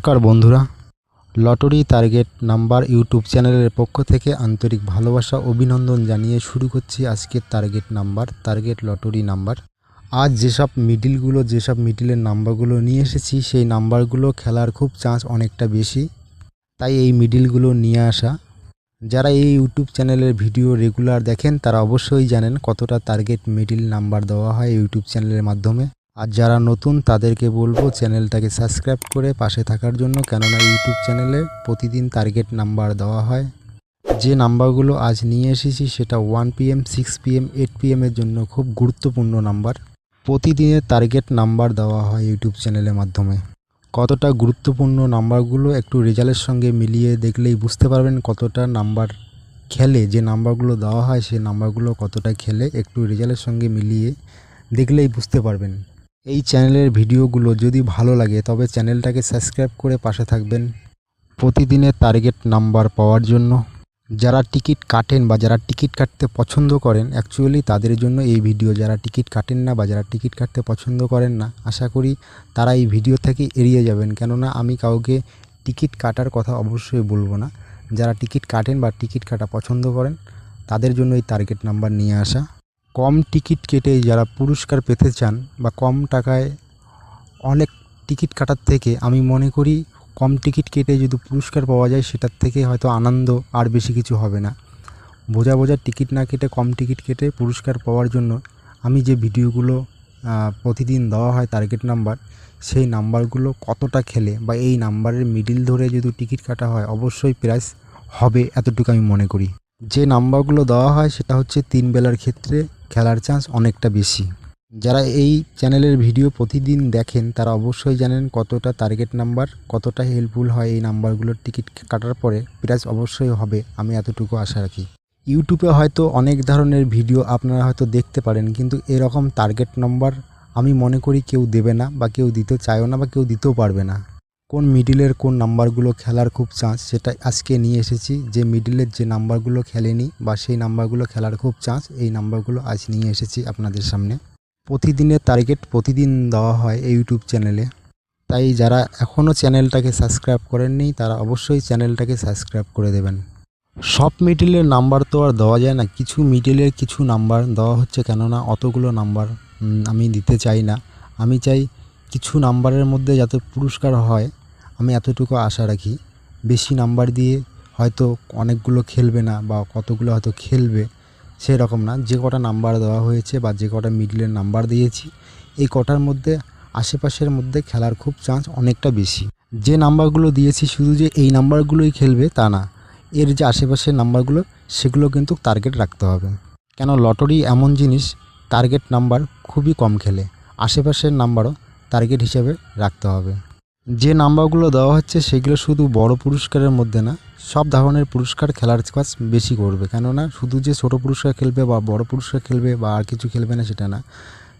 নমস্কার বন্ধুরা, lottery target number YouTube চ্যানেলের পক্ষ থেকে আন্তরিক ভালোবাসা অভিনন্দন জানিয়ে শুরু করছি আজকের টার্গেট লটারি নাম্বার। আজ যেসব মিডিলের নাম্বারগুলো নিয়ে এসেছি সেই নাম্বারগুলো খেলার খুব চান্স অনেকটা বেশি, তাই এই মিডিলগুলো নিয়ে আসা। যারা এই ইউটিউব চ্যানেলের ভিডিও রেগুলার দেখেন তারা অবশ্যই জানেন কতটা টার্গেট মিডিল নাম্বার দেওয়া হয় ইউটিউব চ্যানেলের মাধ্যমে। আর যারা নতুন তাদেরকে বলবো চ্যানেলটাকে সাবস্ক্রাইব করে পাশে থাকার জন্য, কেননা ইউটিউব চ্যানেলে প্রতিদিন টার্গেট নাম্বার দেওয়া হয়। যে নাম্বারগুলো আজ নিয়ে এসেছি সেটা 1 PM, 6 PM, 8 PM এর জন্য খুব গুরুত্বপূর্ণ নাম্বার। প্রতিদিনের টার্গেট নাম্বার দেওয়া হয় ইউটিউব চ্যানেলের মাধ্যমে। কতটা গুরুত্বপূর্ণ নাম্বারগুলো একটু রেজাল্টের সঙ্গে মিলিয়ে দেখলেই বুঝতে পারবেন কতটা নাম্বার খেলে। যে নাম্বারগুলো দেওয়া হয় সেই নাম্বারগুলো কতটা খেলে একটু রেজাল্টের সঙ্গে মিলিয়ে দেখলেই বুঝতে পারবেন। এই চ্যানেলের ভিডিওগুলো যদি ভালো লাগে তবে চ্যানেলটাকে সাবস্ক্রাইব করে পাশে থাকবেন প্রতিদিনের টার্গেট নাম্বার পাওয়ার জন্য। যারা টিকিট কাটেন বা যারা টিকিট কাটতে পছন্দ করেন, অ্যাকচুয়ালি তাদের জন্য এই ভিডিও। যারা টিকিট কাটেন না বা যারা টিকিট কাটতে পছন্দ করেন না, আশা করি তারা এই ভিডিও থেকে এড়িয়ে যাবেন, কেননা আমি কাউকে টিকিট কাটার কথা অবশ্যই বলবো না। যারা টিকিট কাটেন বা টিকিট কাটা পছন্দ করেন তাদের জন্য এই টার্গেট নাম্বার নিয়ে আসা। কম টিকিট কেটে যারা পুরস্কার পেতে চান বা কম টাকায় অনেক টিকিট কাটার থেকে আমি মনে করি কম টিকিট কেটে যদি পুরস্কার পাওয়া যায় সেটার থেকে হয়তো আনন্দ আর বেশি কিছু হবে না। বোঝা টিকিট না কেটে কম টিকিট কেটে পুরস্কার পাওয়ার জন্য আমি যে ভিডিওগুলো প্রতিদিন দেওয়া হয় টার্গেট নাম্বার, সেই নাম্বারগুলো কতটা খেলে বা এই নাম্বারের মিডিল ধরে যদি টিকিট কাটা হয় অবশ্যই প্রাইস হবে, এতটুকু আমি মনে করি। যে নাম্বারগুলো দেওয়া হয় সেটা হচ্ছে 3 বেলার ক্ষেত্রে খেলার চান্স অনেকটা বেশি। যারা এই চ্যানেলের ভিডিও প্রতিদিন দেখেন তারা অবশ্যই জানেন কতটা টার্গেট নাম্বার কতটা হেল্পফুল হয় এই নাম্বারগুলোর টিকিট কাটার পরে প্রাইস অবশ্যই হবে, আমি এতটুকু আশা রাখি। ইউটিউবে হয়তো অনেক ধরনের ভিডিও আপনারা হয়তো দেখতে পারেন, কিন্তু এরকম টার্গেট নাম্বার আমি মনে করি কেউ দেবে না বা কেউ দিতে চায়ও না বা কেউ দিতেও পারবে না। কোন মিডিলের কোন নাম্বারগুলো খেলার খুব চান্স সেটা আজকে নিয়ে এসেছি। যে মিডিলের যে নাম্বারগুলো খেলেনি বা সেই নাম্বারগুলো খেলার খুব চান্স, এই নাম্বারগুলো আজ নিয়ে এসেছি আপনাদের সামনে। প্রতিদিনের টার্গেট প্রতিদিন দেওয়া হয় এই ইউটিউব চ্যানেলে, তাই যারা এখনও চ্যানেলটাকে সাবস্ক্রাইব করেননি তারা অবশ্যই চ্যানেলটাকে সাবস্ক্রাইব করে দেবেন। সব মিডিলের নাম্বার তো আর দেওয়া যায় না, কিছু মিডিলের কিছু নাম্বার দেওয়া হচ্ছে, কেননা অতগুলো নাম্বার আমি দিতে চাই না। আমি চাই কিছু নাম্বারের মধ্যে যাতে পুরস্কার হয়, আমি এতটুকু আশা রাখি। বেশি নাম্বার দিয়ে হয়তো অনেকগুলো খেলবে না বা কতগুলো হয়তো খেলবে, সেরকম না। যে কটা নাম্বার দেওয়া হয়েছে বা যে কটা মিডলের নাম্বার দিয়েছি এই কটার মধ্যে আশেপাশের মধ্যে খেলার খুব চান্স অনেকটা বেশি। যে নাম্বারগুলো দিয়েছি শুধু যে এই নাম্বারগুলোই খেলবে তা না, এর যে আশেপাশের নাম্বারগুলো সেগুলো কিন্তু টার্গেট রাখতে হবে। কেন লটারি এমন জিনিস, টার্গেট নাম্বার খুবই কম খেলে, আশেপাশের নাম্বারও টার্গেট হিসেবে রাখতে হবে। যে নাম্বারগুলো দেওয়া হচ্ছে সেগুলো শুধু বড় পুরস্কারের মধ্যে না, সব ধরনের পুরস্কার খেলার কাজ বেশি করবে। কেননা শুধু যে ছোট পুরস্কার খেলবে বা বড় পুরস্কার খেলবে বা আর কিছু খেলবে না সেটা না,